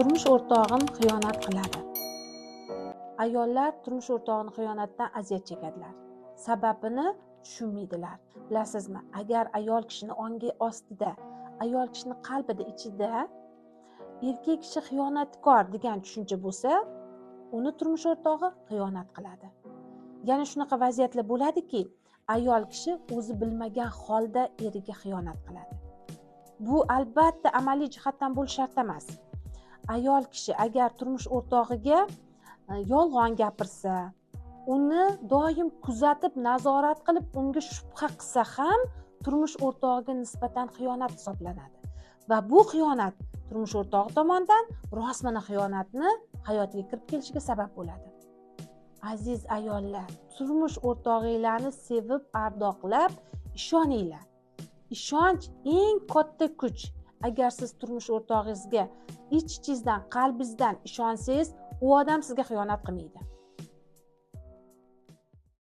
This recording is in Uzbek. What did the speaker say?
Turmush o'rtog'im xiyonat qiladi. Ayollar turmush o'rtog'ini xiyonatdan aziyat chekadilar. Sababini tushunmaydilar. Bilasizmi, agar ayol kishini ongi ostida, ayol kishini qalbida, ichida erkak kishi xiyonatkor degan tushuncha bo'lsa, uni turmush o'rtog'i xiyonat qiladi. Ya'ni shunaqa vaziyatlar bo'ladiki, ayol kishi o'zi bilmagan holda eriga xiyonat qiladi. Bu albatta amaliy jihatdan bo'lishi shart emas. Ayol kishi agar turmush o'rtog'iga yolg'on gapirsa, uni doim kuzatib, nazorat qilib, unga shubha qilsa ham turmush o'rtog'iga nisbatan xiyonat hisoblanadi. Va bu xiyonat turmush o'rtog'i tomonidan rostmana xiyonatni hayotiga kirib kelishiga sabab bo'ladi. Aziz ayollar, turmush o'rtog'inglarni sevib, ardoqlab ishoninglar. Ishonch eng katta kuch. Agar siz turmush o'rtog'ingizga ich-ichingizdan, qalbingizdan ishonsangiz, u odam sizga xiyonat qilmaydi.